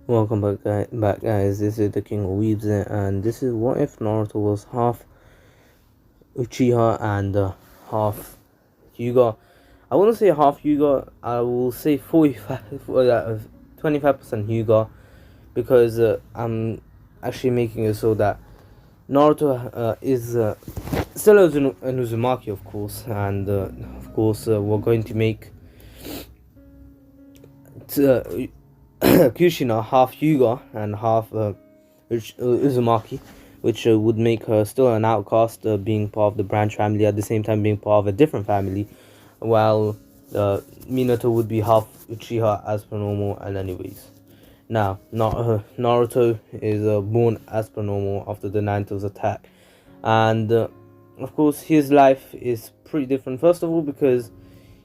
Welcome back guys. This is the King of Weebs, and this is what if Naruto was half Uchiha and half Hyuga. I wouldn't say half Hyuga. I will say 25% Hyuga, because I'm actually making it so that Naruto is still an Uzumaki, of course, and of course we're going to make Kushina half Hyuga and half Uzumaki, which would make her still an outcast, being part of the branch family, at the same time being part of a different family, while Minato would be half Uchiha as per normal. And anyways, now Naruto is born as per normal after the Ninetales attack, and of course his life is pretty different. First of all, because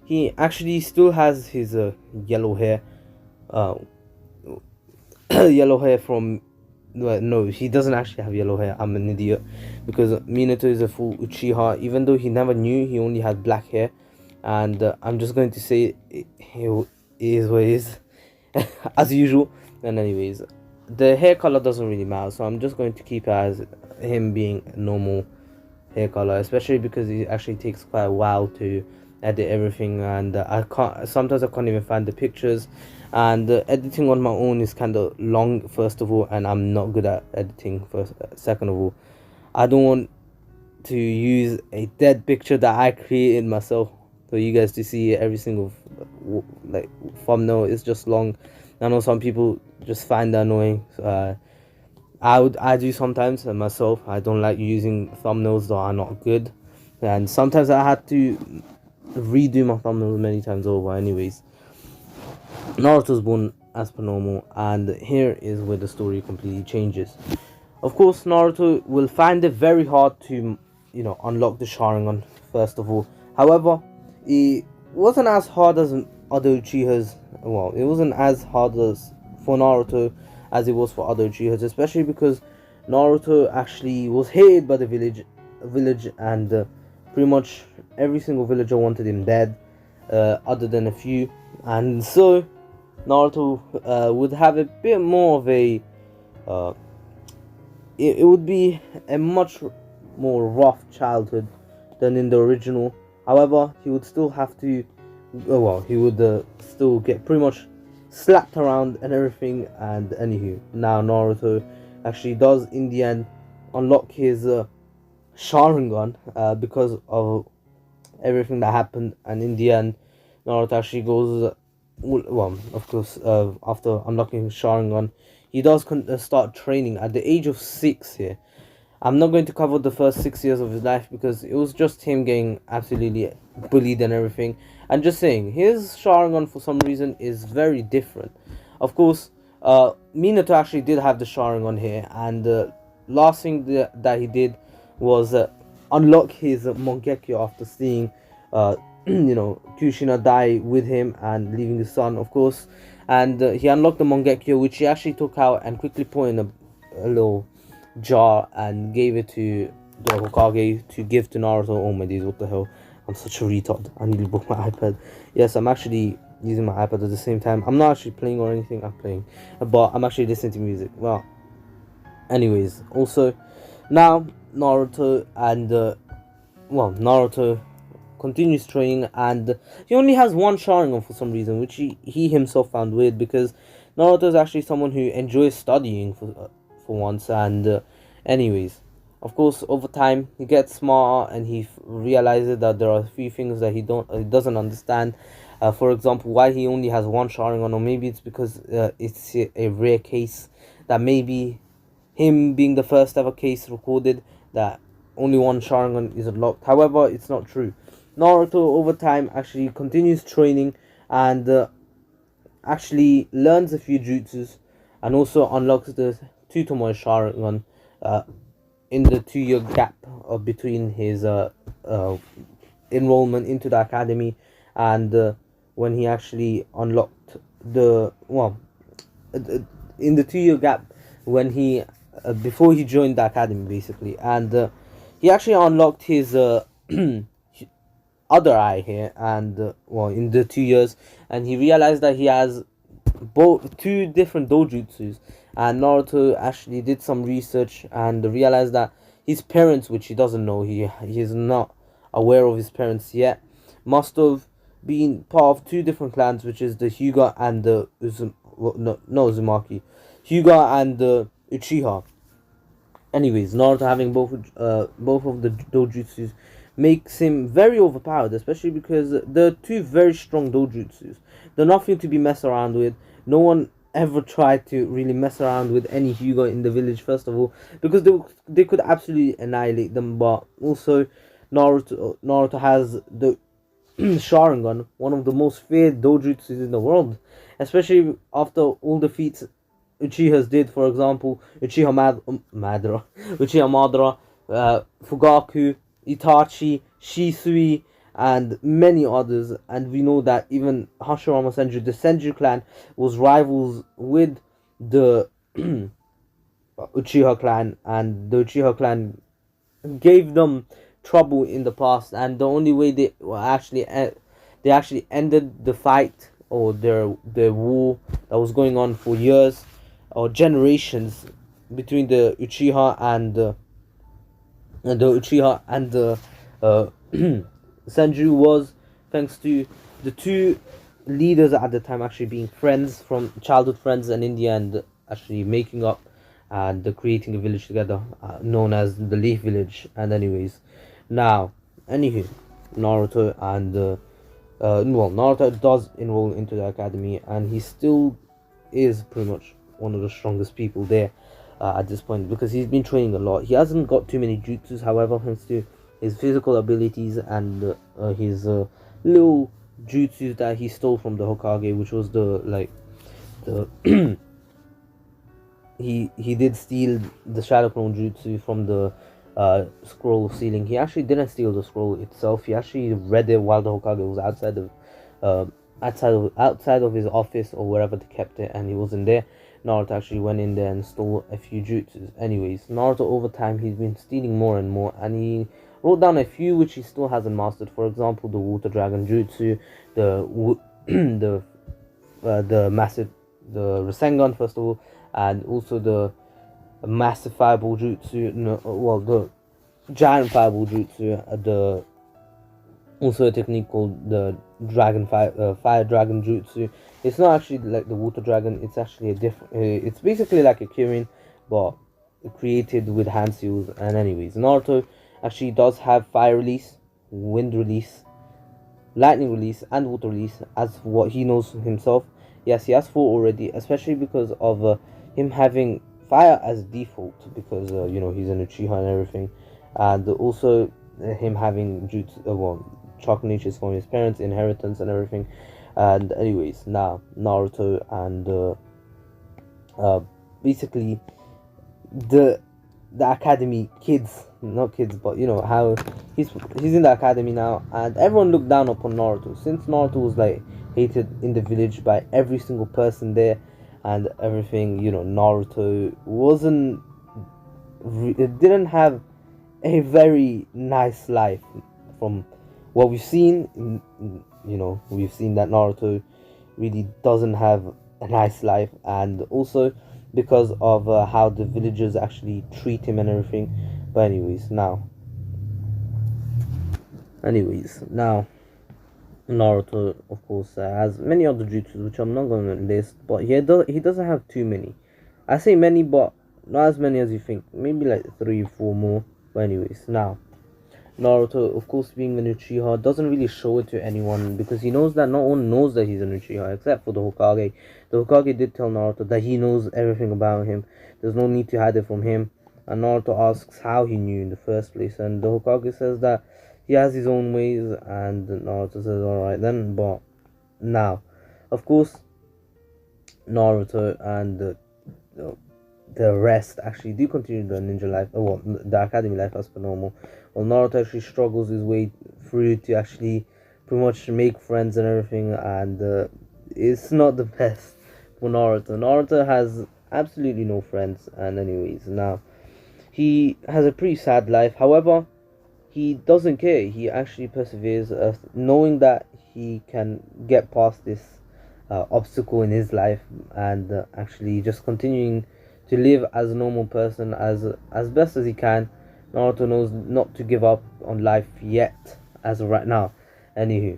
he actually still has his yellow hair. Uh, Yellow hair from no, he doesn't actually have yellow hair. I'm an idiot, because Minato is a full Uchiha, even though he never knew he only had black hair. And I'm just going to say it is what it is as usual. And anyways, the hair color doesn't really matter, so I'm just going to keep it as him being a normal hair color, especially because it actually takes quite a while to edit everything, and I can't even find the pictures, and editing on my own is kind of long, first of all, and I'm not good at editing. Second of all, I don't want to use a dead picture that I created myself for you guys to see every single like thumbnail. It's just long. I know some people just find that annoying. I do sometimes myself. I don't like using thumbnails that are not good, and sometimes I had to redo my thumbnails many times over. Anyways, Naruto's born as per normal, and here is where the story completely changes. Of course, Naruto will find it very hard to, unlock the Sharingan, first of all. However, it wasn't as hard as other Uchihas. Well, it wasn't as hard as for Naruto as it was for other Uchihas, especially because Naruto actually was hated by the village, and pretty much every single villager wanted him dead, other than a few, and so Naruto would have a bit more of a it would be a much more rough childhood than in the original. However, he would still have to he would still get pretty much slapped around and everything. And anywho, now Naruto actually does in the end unlock his Sharingan, because of everything that happened, and in the end Naruto actually goes of course, after unlocking his Sharingan, he does start training at the age of 6 here. I'm not going to cover the first 6 years of his life, because it was just him getting absolutely bullied and everything. And just saying, his Sharingan for some reason is very different. Of course, Minato actually did have the Sharingan here, and the last thing that he did was unlock his Mangekyo after seeing Kushina die with him and leaving his son, of course. And he unlocked the Mangekyo, which he actually took out and quickly put in a little jar and gave it to the Hokage to give to Naruto. Oh my days, what the hell? I'm such a retard. I need to book my iPad. Yes, I'm actually using my iPad at the same time. I'm not actually playing or anything. I'm playing, but I'm actually listening to music. Well, anyways, also now Naruto and Naruto continues training, and he only has one Sharingan for some reason, which he himself found weird, because Naruto is actually someone who enjoys studying for once. And anyways, of course, over time he gets smarter, and he realizes that there are a few things that he doesn't understand. For example, why he only has one Sharingan, or maybe it's because it's a rare case, that maybe him being the first ever case recorded that only one Sharingan is unlocked. However, it's not true. Naruto over time actually continues training, and actually learns a few jutsus, and also unlocks the Tutomoe Sharingan in the 2-year gap between his enrollment into the academy, and when he actually unlocked in the 2-year gap, when he before he joined the academy basically. And he actually unlocked his other eye here, and in the 2 years, and he realized that he has both two different dojutsus, and Naruto actually did some research and realized that his parents, which he doesn't know, he is not aware of his parents yet, must have been part of two different clans, which is the Hyuga and the no Uzumaki, Hyuga and the Uchiha. Anyways, Naruto having both of the dojutsus makes him very overpowered, especially because they're two very strong dojutsus. They're nothing to be messed around with. No one ever tried to really mess around with any Hyuga in the village, first of all, because they could absolutely annihilate them. But also, Naruto has the Sharingan, one of the most feared dojutsus in the world, especially after all the feats Uchiha's did. For example, Uchiha Madara, Fugaku, Itachi, Shisui, and many others. And we know that even Hashirama Senju, the Senju clan, was rivals with the Uchiha clan, and the Uchiha clan gave them trouble in the past. And the only way they actually ended the fight, or their war that was going on for years or generations between the Uchiha and the Uchiha and the uh, Senju, was thanks to the two leaders at the time actually being friends from childhood friends in India, and actually making up and creating a village together, known as the Leaf Village. And anyways, now, anywho, Naruto and Naruto does enroll into the academy, and he still is pretty much one of the strongest people there at this point, because he's been training a lot. He hasn't got too many jutsus, however, thanks to his physical abilities and his little jutsus that he stole from the Hokage, which was the he did steal the Shadow Clone Jutsu from the scroll ceiling. He actually didn't steal the scroll itself. He actually read it while the Hokage was outside of his office or wherever they kept it, and he wasn't there. Naruto actually went in there and stole a few jutsus. Anyways, Naruto over time he's been stealing more and more, and he wrote down a few which he still hasn't mastered. For example, the Water Dragon Jutsu, the massive the Rasengan, first of all, and also the massive fireball jutsu. No, well, the giant fireball jutsu. The also a technique called the fire dragon jutsu. It's not actually like the water dragon. It's actually a different. It's basically like a Kirin, but created with hand seals. And anyways, Naruto actually does have fire release, wind release, lightning release, and water release as what he knows himself. Yes, he has four already, especially because of him having fire as default, because he's an Uchiha and everything, and also him having chakra niches from his parents, inheritance and everything. And anyways, now Naruto and basically the academy kids, not kids, but how he's in the academy now, and everyone looked down upon Naruto, since Naruto was like hated in the village by every single person there and everything. Naruto didn't have a very nice life. From what we've seen, we've seen that Naruto really doesn't have a nice life, and also because of how the villagers actually treat him and everything. But now Naruto, of course, has many other jutsus which I'm not going to list, but he doesn't have too many. I say many, but not as many as you think. Maybe like 3 4 more. But anyways, now Naruto, of course, being an Uchiha, doesn't really show it to anyone, because he knows that no one knows that he's an Uchiha except for the Hokage. The Hokage did tell Naruto that he knows everything about him. There's no need to hide it from him. And Naruto asks how he knew in the first place, and the Hokage says that he has his own ways, and Naruto says, "Alright then." But now, of course, Naruto and the rest actually do continue the ninja life, the academy life as per normal. Well, Naruto actually struggles his way through to actually pretty much make friends and everything, and it's not the best for Naruto. Naruto has absolutely no friends, and anyways, now he has a pretty sad life. However, he doesn't care. He actually perseveres, knowing that he can get past this obstacle in his life, and actually just continuing to live as a normal person as best as he can. Naruto knows not to give up on life yet, as of right now. Anywho,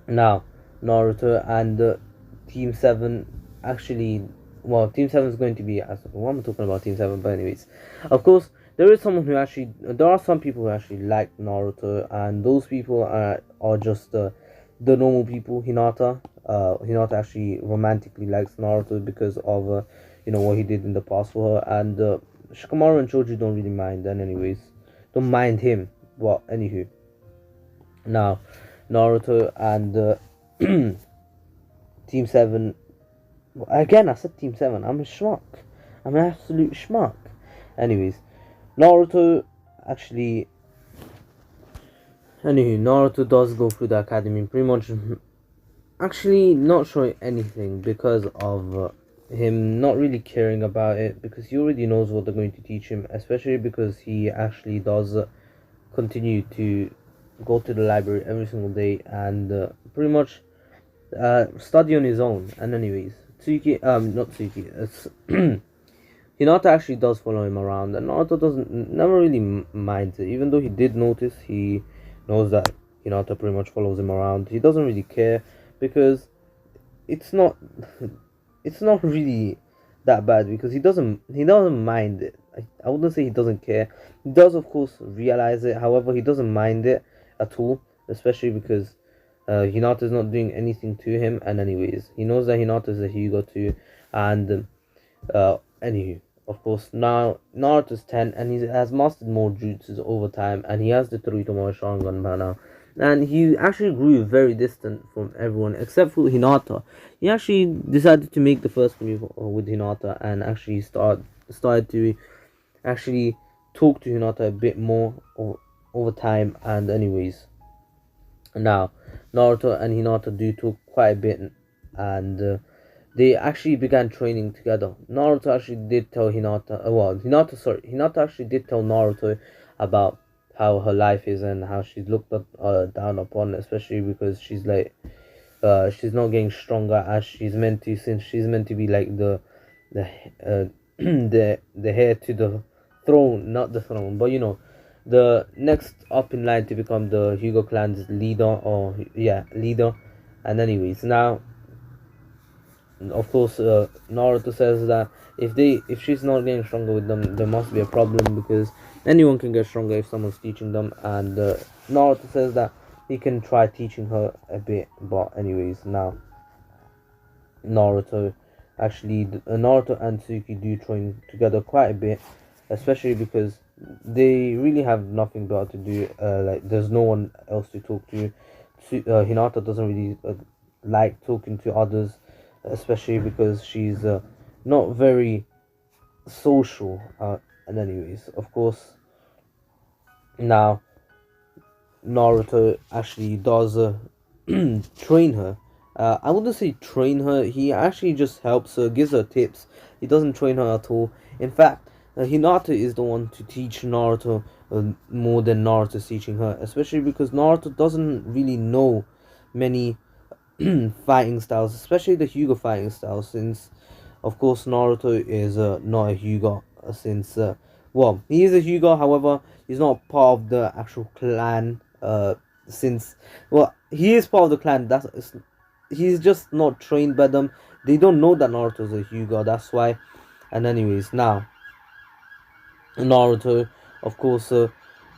now Naruto and Team 7 actually, well, Team 7 is going to be, as what am I talking about Team 7, but anyways, of course there is someone who actually, there are some people who actually like Naruto, and those people are just the normal people. Hinata actually romantically likes Naruto because of what he did in the past for her, and Shikamaru and Choji don't really mind, and anyways, don't mind him. Well, anywho, now Naruto and Team 7. Again, I said Team 7. I'm a schmuck. I'm an absolute schmuck. Anyways, Naruto actually. Anywho, Naruto does go through the academy pretty much. Actually, not showing anything because of him not really caring about it, because he already knows what they're going to teach him, especially because he actually does continue to go to the library every single day and pretty much study on his own. And anyways, Tsuki, not Tsuki, it's Hinata actually does follow him around, and Naruto doesn't never really minds it, even though he did notice. He knows that Hinata pretty much follows him around. He doesn't really care because it's not it's not really that bad, because he doesn't mind it. I wouldn't say he doesn't care. He does, of course, realize it. However, he doesn't mind it at all, especially because Hinata is not doing anything to him. And anyways, he knows that Hinata is a Hyuga too. And anywho, of course, now Naruto's 10 and he has mastered more jutsus over time, and he has the Toritomo Sharingan by now. And he actually grew very distant from everyone except for Hinata. He actually decided to make the first move with Hinata and actually started to actually talk to Hinata a bit more over time. And anyways, now Naruto and Hinata do talk quite a bit, and they actually began training together. Naruto actually did tell Hinata, Hinata actually did tell Naruto about how her life is and how she's looked down upon, especially because she's not getting stronger as she's meant to, since she's meant to be like the the heir to the throne, not the throne, but the next up in line to become the Hyuga clan's leader, or leader. And anyways, now of course Naruto says that if she's not getting stronger with them, there must be a problem, because anyone can get stronger if someone's teaching them. And Naruto says that he can try teaching her a bit. But anyways, now Naruto Naruto and Tsuki do train together quite a bit, especially because they really have nothing better to do. Like, there's no one else to talk to. Hinata doesn't really like talking to others, especially because she's not very social. And anyways, of course, now Naruto actually does train her. I wouldn't say train her. He actually just helps her, gives her tips. He doesn't train her at all. In fact, Hinata is the one to teach Naruto more than Naruto's teaching her, especially because Naruto doesn't really know many fighting styles, especially the Hyuga fighting style, since of course Naruto is not a Hyuga, since well, he is a Hyuga, however he's not part of the actual clan, since, well, he is part of the clan, he's just not trained by them. They don't know that Naruto's a Hyuga, that's why. And anyways, now Naruto, of course,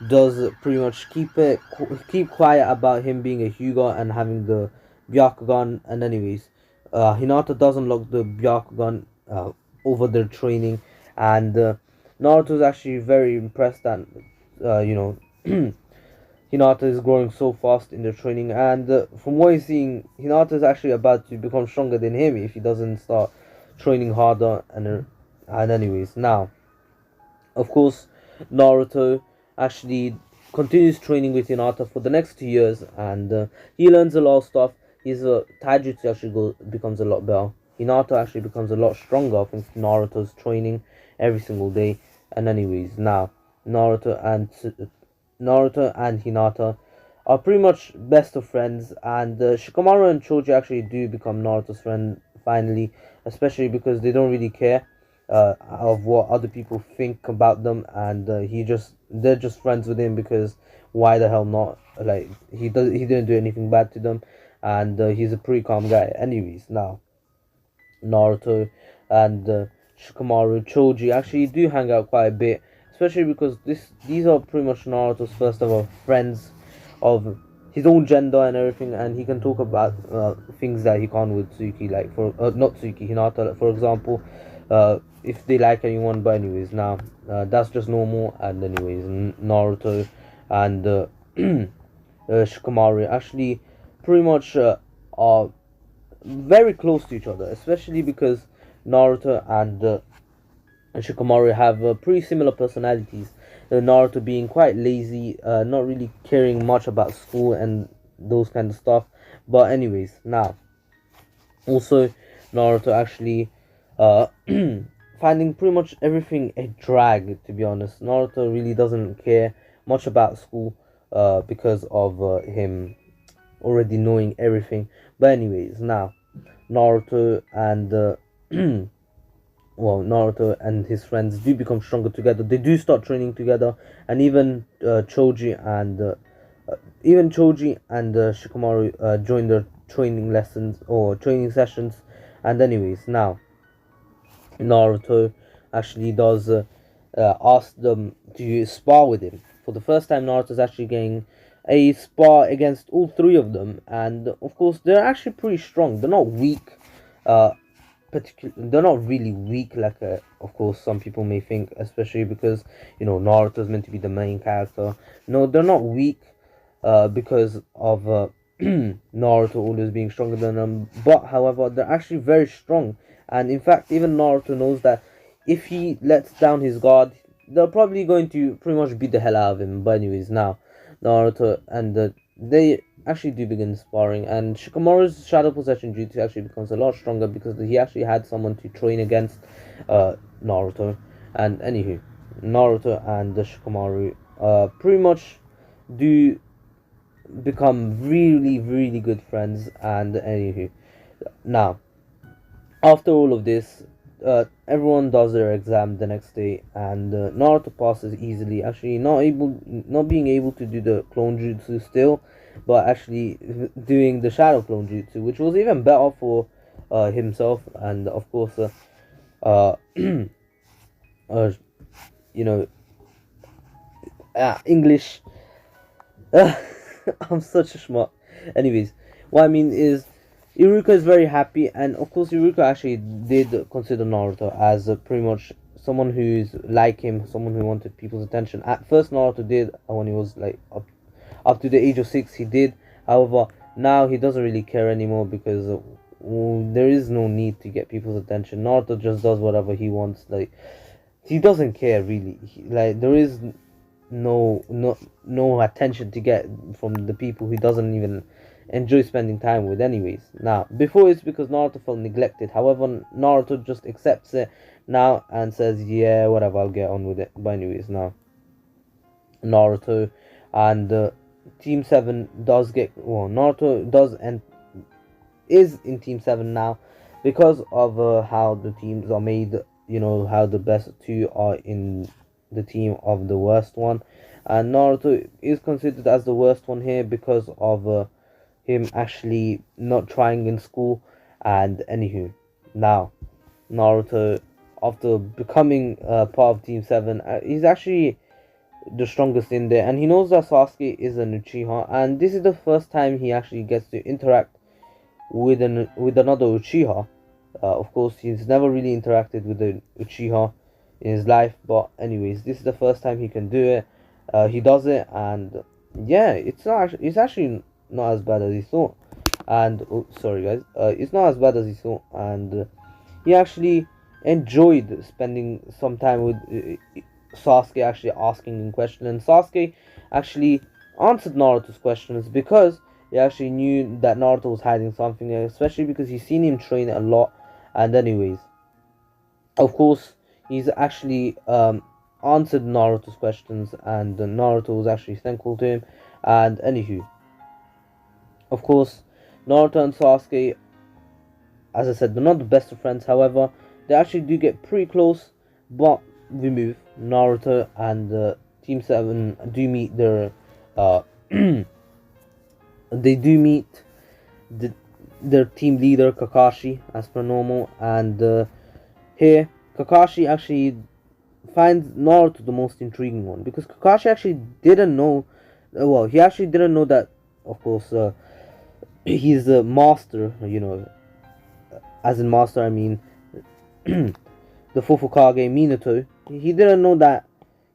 does pretty much keep quiet about him being a Hyuga and having the Byakugan. And anyways, Hinata does unlock the Byakugan over their training, and Naruto's actually very impressed that Hinata is growing so fast in their training. And from what he's seeing, Hinata is actually about to become stronger than him if he doesn't start training harder. And anyways, now of course Naruto actually continues training with Hinata for the next 2 years, and he learns a lot of stuff. His taijutsu actually becomes a lot better. Hinata actually becomes a lot stronger thanks to Naruto's training every single day. And anyways, now Naruto and Hinata are pretty much best of friends, and Shikamaru and Choji actually do become Naruto's friend finally, especially because they don't really care of what other people think about them, and they're just friends with him because why the hell not? Like he didn't do anything bad to them, and he's a pretty calm guy. Anyways, now Naruto and Shikamaru, Choji actually do hang out quite a bit, especially because these are pretty much Naruto's first ever friends of his own gender and everything, and he can talk about things that he can't with Tsuki, like for not Tsuki, Hinata, like, for example, if they like anyone. But anyways, now that's just normal. And anyways, Naruto and Shikamaru actually pretty much are very close to each other, especially because Naruto and Shikamaru have pretty similar personalities. Naruto being quite lazy, not really caring much about school and those kind of stuff. But anyways, now also Naruto actually uh, finding pretty much everything a drag. To be honest, Naruto really doesn't care much about school because of him already knowing everything. But anyways, now Naruto and Naruto and his friends do become stronger together. They do start training together, and even Choji and Shikamaru join their training lessons or training sessions. And anyways, now Naruto actually does ask them to spar with him. For the first time, Naruto's actually getting a spar against all three of them, and of course, they're actually pretty strong. They're not weak, uh, they're not really weak like of course some people may think, especially because Naruto's meant to be the main character. No, they're not weak because of Naruto always being stronger than them, but however they're actually very strong. And in fact, even Naruto knows that if he lets down his guard, they're probably going to pretty much beat the hell out of him. But anyways, now Naruto and they actually do begin sparring, and Shikamaru's shadow possession jutsu actually becomes a lot stronger because he actually had someone to train against Naruto. And anywho, Naruto and the Shikamaru pretty much do become really really good friends. And anywho, now after all of this, everyone does their exam the next day, and Naruto passes easily. Actually, not being able to do the clone jutsu still, but actually doing the shadow clone jutsu, which was even better for himself, and of course, uh, uh, you know, English. I'm such a schmuck. Anyways, what I mean is, Iruka is very happy, and of course, Iruka actually did consider Naruto as pretty much someone who's like him, someone who wanted people's attention. At first, Naruto did when he was like up to the age of 6, he did. However, now he doesn't really care anymore because there is no need to get people's attention. Naruto just does whatever he wants. Like he doesn't care really. Like there is no attention to get from the people he doesn't even enjoy spending time with. Anyways, now before it's because Naruto felt neglected. However, Naruto just accepts it now and says, yeah, whatever, I'll get on with it. But anyways, now Naruto and Team 7 does get, well, Naruto does and is in Team 7 now because of how the teams are made. How the best two are in the team of the worst one, and Naruto is considered as the worst one here because of him actually not trying in school. And anywho, now Naruto, after becoming part of Team 7, he's actually the strongest in there, and he knows that Sasuke is an Uchiha, and this is the first time he actually gets to interact with another Uchiha. Of course, he's never really interacted with the Uchiha in his life, but anyways, this is the first time he can do it. He does it, and yeah, it's actually not as bad as he thought. And oh, sorry guys, it's not as bad as he thought, and he actually enjoyed spending some time with Sasuke, actually asking him questions, and Sasuke actually answered Naruto's questions because he actually knew that Naruto was hiding something, especially because he's seen him train a lot. And anyways, of course, he's actually answered Naruto's questions, and Naruto was actually thankful to him. And anywho, Of course, Naruto and Sasuke, as I said, they're not the best of friends. However, they actually do get pretty close. But we move. Naruto and Team Seven do meet their uh, they do meet the, their team leader Kakashi as per normal, and here Kakashi actually finds Naruto the most intriguing one because Kakashi actually didn't know. Well, he actually didn't know that. Of course, he's a master. As in master, I mean the Fufukage Minato. He didn't know that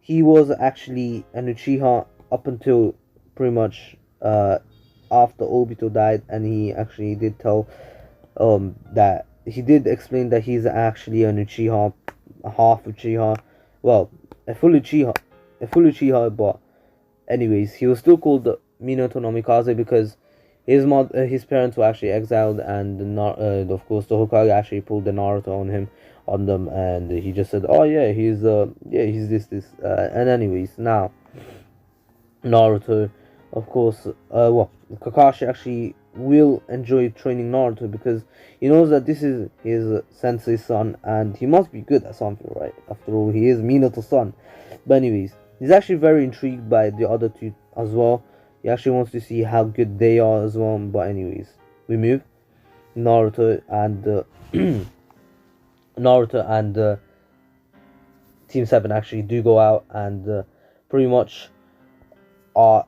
he was actually an Uchiha up until pretty much after Obito died, and he actually did tell that he did explain that he's actually an Uchiha, a half Uchiha, well, a full Uchiha, but anyways, he was still called Minato no Mikaze because his parents were actually exiled, and of course the Hokage actually pulled the Naruto on them, and he just said, "Oh yeah, he's this," and anyways, now Naruto, of course, Kakashi actually will enjoy training Naruto because he knows that this is his sensei's son, and he must be good at something, right? After all, he is Minato's son. But anyways, he's actually very intrigued by the other two as well. He actually wants to see how good they are as well. But anyways, we move. Naruto and Naruto and Team Seven actually do go out and pretty much are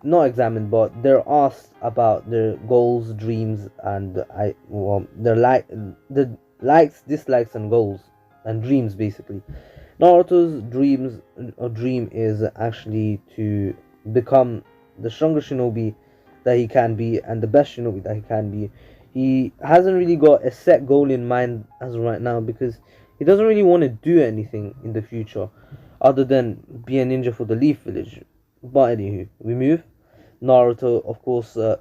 not examined, but they're asked about their goals, dreams, and the likes, dislikes, and goals and dreams basically. Naruto's dream is actually to become the strongest shinobi that he can be and the best shinobi that he can be. He hasn't really got a set goal in mind as of right now because he doesn't really want to do anything in the future other than be a ninja for the Leaf Village. But anywho, we move. Naruto, of course, of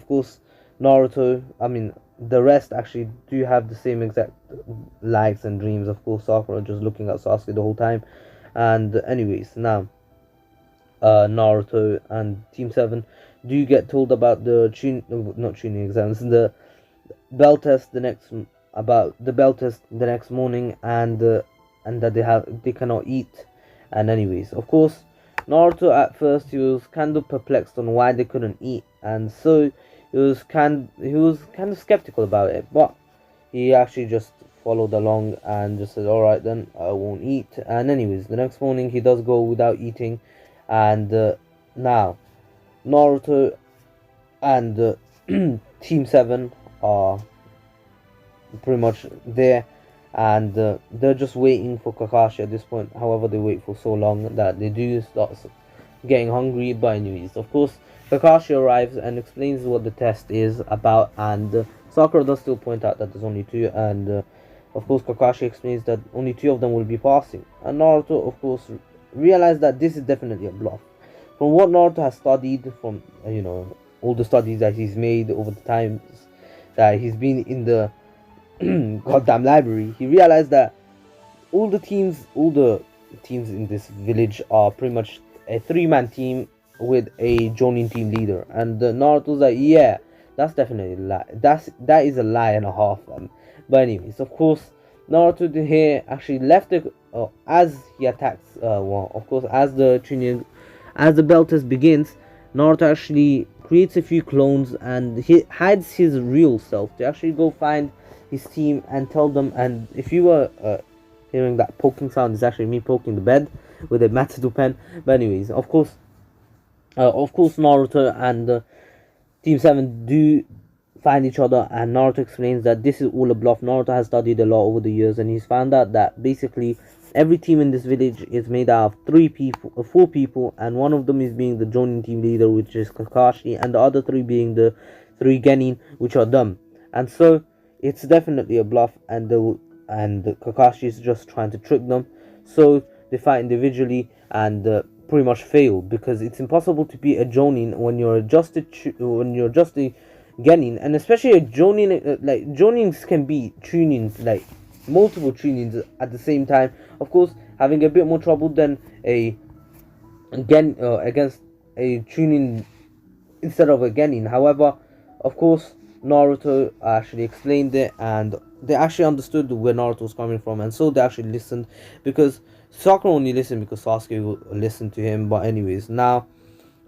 course, Naruto, I mean, the rest actually do have the same exact likes and dreams. Of course, Sakura just looking at Sasuke the whole time. And anyways, now, Naruto and Team 7 do get told about not tuning exams, the bell test the next morning, and that they cannot eat. And anyways, of course, Naruto at first he was kind of perplexed on why they couldn't eat, and so he was kind of skeptical about it, but he actually just followed along and just said, "All right, then I won't eat." And anyways, the next morning he does go without eating, and now Naruto and Team 7 are pretty much there, and they're just waiting for Kakashi at this point. However, they wait for so long that they do start getting hungry. But anyways, of course, Kakashi arrives and explains what the test is about, and Sakura does still point out that there's only two, and of course Kakashi explains that only two of them will be passing, and Naruto of course realized that this is definitely a bluff. From what Naruto has studied, from all the studies that he's made over the times that he's been in the goddamn library, he realized that all the teams in this village are pretty much a three-man team with a Jonin team leader, and Naruto's like, yeah, that's definitely a lie. That is a lie and a half. But anyways, of course, Naruto here actually left the as he attacks. Of course, as the bell test begins, Naruto actually creates a few clones and he hides his real self to actually go find his team and tell them. And if you were hearing that poking sound, it's actually me poking the bed with a Matsudo pen. But anyways, of course, Naruto and Team 7 do find each other, and Naruto explains that this is all a bluff. Naruto has studied a lot over the years, and he's found out that basically every team in this village is made out of four people, and one of them is being the Jonin team leader, which is Kakashi, and the other three being the three Genin, which are them. And so it's definitely a bluff, and Kakashi is just trying to trick them. So they fight individually and pretty much fail, because it's impossible to be a Jonin when you're just a Genin, and especially a Jonin. Like Jonins can be tunings, like multiple tunings at the same time. Of course, having a bit more trouble than against a tuning instead of a genin. However, of course, Naruto actually explained it, and they actually understood where Naruto was coming from, and so they actually listened, because Sakura only listened because Sasuke listened to him. But anyways, now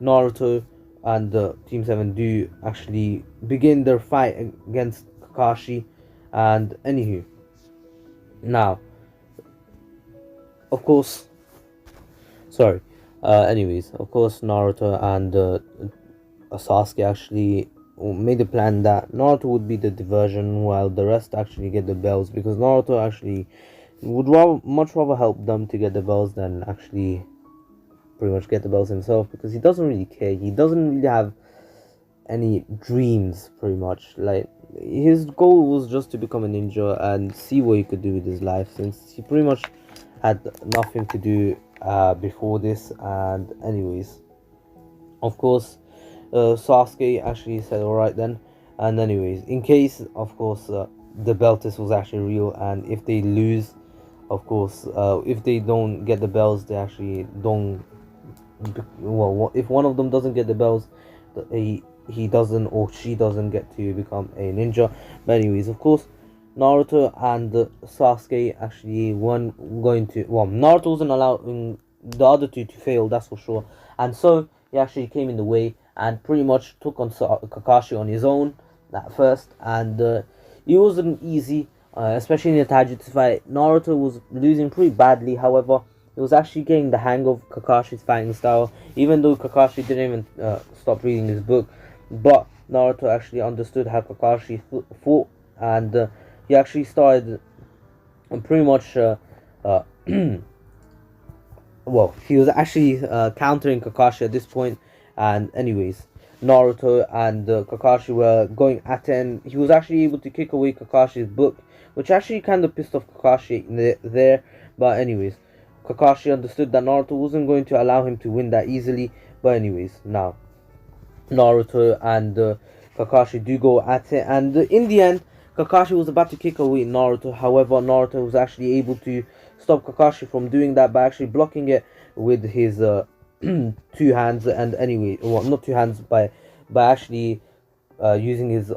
Naruto and Team 7 do actually begin their fight against Kakashi. And anywho, now, of course, sorry. Anyways, of course, Naruto and Sasuke actually made a plan that Naruto would be the diversion while the rest actually get the bells, because Naruto actually would much rather help them to get the bells than actually pretty much get the bells himself, because he doesn't really care. He doesn't really have any dreams, pretty much. Like, his goal was just to become a ninja and see what he could do with his life, since he pretty much had nothing to do before this. And anyways, of course, Sasuke actually said alright then. And anyways, in case, of course, the belt test was actually real, and if they lose, of course, if they don't get the bells, they actually don't, well, if one of them doesn't get the bells, he doesn't, or she doesn't get to become a ninja. But anyways, of course, Naruto and Sasuke actually weren't going to, well, Naruto wasn't allowing the other two to fail, that's for sure, and so he actually came in the way and pretty much took on Kakashi on his own at first. And it wasn't easy, especially in the Taijutsu fight. Naruto was losing pretty badly. However, he was actually getting the hang of Kakashi's fighting style, even though Kakashi didn't even stop reading his book. But Naruto actually understood how Kakashi fought, and he actually started pretty much well, he was actually countering Kakashi at this point. And anyways, Naruto and Kakashi were going at it, and he was actually able to kick away Kakashi's book, which actually kind of pissed off Kakashi there. But anyways, Kakashi understood that Naruto wasn't going to allow him to win that easily. But anyways, now Naruto and Kakashi do go at it, and in the end, Kakashi was about to kick away Naruto. However, Naruto was actually able to stop Kakashi from doing that by actually blocking it with his two hands. And anyway, well, not two hands, by actually using his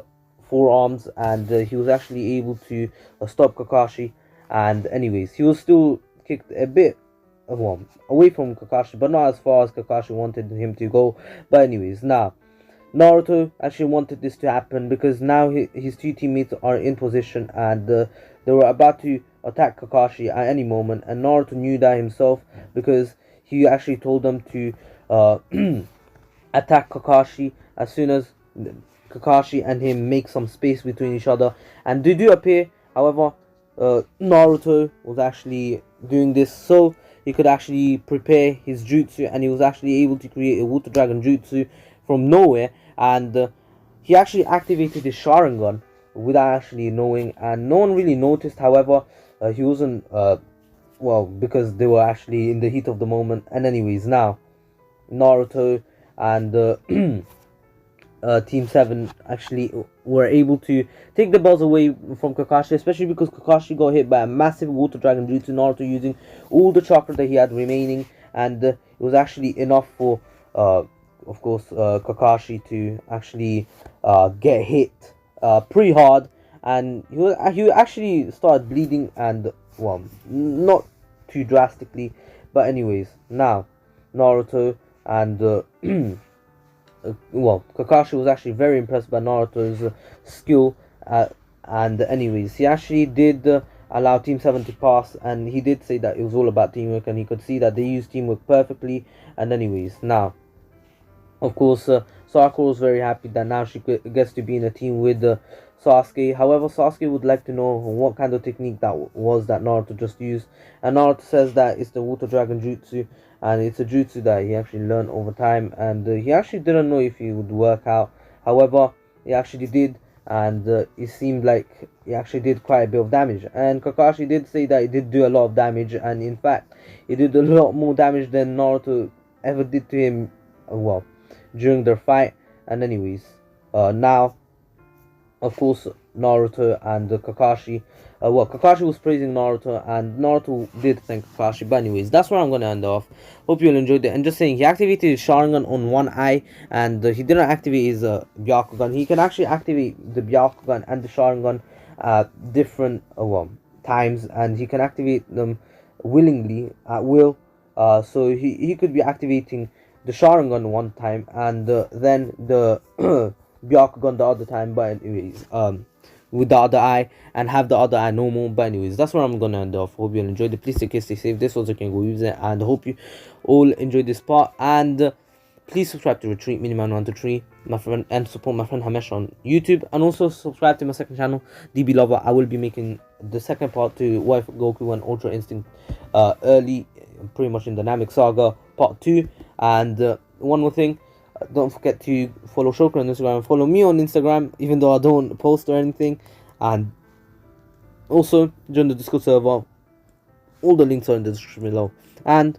forearms, and he was actually able to stop Kakashi. And anyways, he was still kicked a bit, well, away from Kakashi, but not as far as Kakashi wanted him to go. But anyways, now Naruto actually wanted this to happen because now his two teammates are in position, and they were about to attack Kakashi at any moment, and Naruto knew that himself, because he actually told them to attack Kakashi as soon as Kakashi and him make some space between each other. And they do appear. However, Naruto was actually doing this so he could actually prepare his jutsu, and he was actually able to create a water dragon jutsu from nowhere. And he actually activated his Sharingan without actually knowing, and no one really noticed. However, he wasn't well, because they were actually in the heat of the moment. And anyways, now Naruto and Team 7 actually were able to take the bells away from Kakashi, especially because Kakashi got hit by a massive water dragon due to Naruto using all the chakra that he had remaining, and it was actually enough for of course Kakashi to actually get hit pretty hard, and he actually started bleeding, and well, not too drastically. But anyways, now Naruto and well, Kakashi was actually very impressed by Naruto's skill, and anyways, he actually did allow Team 7 to pass, and he did say that it was all about teamwork, and he could see that they used teamwork perfectly. And anyways, now, of course, Sakura was very happy that now she gets to be in a team with Sasuke. However, Sasuke would like to know what kind of technique that was that Naruto just used, and Naruto says that it's the Water Dragon Jutsu, and it's a jutsu that he actually learned over time, and he actually didn't know if he would work out. However, he actually did, and it seemed like he actually did quite a bit of damage. And Kakashi did say that he did do a lot of damage, and in fact, he did a lot more damage than Naruto ever did to him, well, during their fight. And anyways, now, of course, Naruto and Kakashi Kakashi was praising Naruto, and Naruto did thank Kakashi. But anyways, that's where I'm gonna end off. Hope you all enjoyed it. And just saying, he activated his Sharingan on one eye, and he didn't activate his Byakugan. He can actually activate the Byakugan and the Sharingan at different times, and he can activate them willingly at will. So he could be activating the Sharingan one time, and then the Byakugan the other time. But anyways, with the other eye, and have the other eye normal. But anyways, that's where I'm gonna end off. Hope you all enjoyed it. Please take care, stay safe. This was the King of Weaves, and hope you all enjoyed this part. And please subscribe to Ratreet Miniman123, my friend, and support my friend Hxmesh on YouTube. And also subscribe to my second channel, DB Lover. I will be making the second part to What If Goku and Ultra Instinct early, pretty much in Dynamic Saga Part 2. And one more thing, don't forget to follow Shokiro on Instagram and follow me on Instagram, even though I don't post or anything. And also join the Discord server. All the links are in the description below. And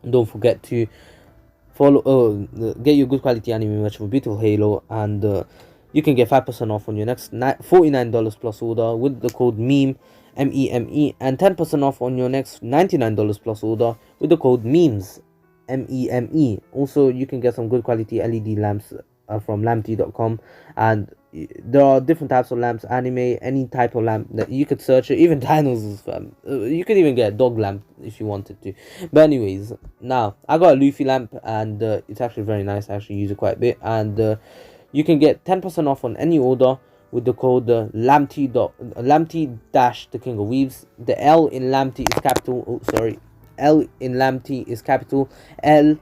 don't forget to follow get your good quality anime merch for beautiful Halo, and you can get 5% off on your next $49 plus order with the code MEME, MEME, and 10% off on your next $99 plus order with the code MEMES, MEME. Also, you can get some good quality LED lamps from lamptee.com, and there are different types of lamps, anime, any type of lamp that you could search it, even dinosaurs. You could even get a dog lamp if you wanted to. But anyways, now I got a Luffy lamp, and it's actually very nice. I actually use it quite a bit, and you can get 10% off on any order with the code lamptee dash the King of Weaves. The L in lamptee is capital. Oh, sorry. L in lamptee is capital LAMPTEE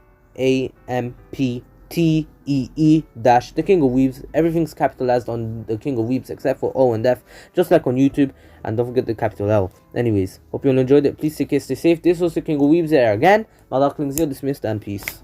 dash the King of Weaves. Everything's capitalized on the King of Weaves except for O and F, just like on YouTube. And don't forget the capital L. Anyways, hope you all enjoyed it. Please take care, stay safe. This was the King of Weaves there again. My Darklings, you're dismissed, and peace.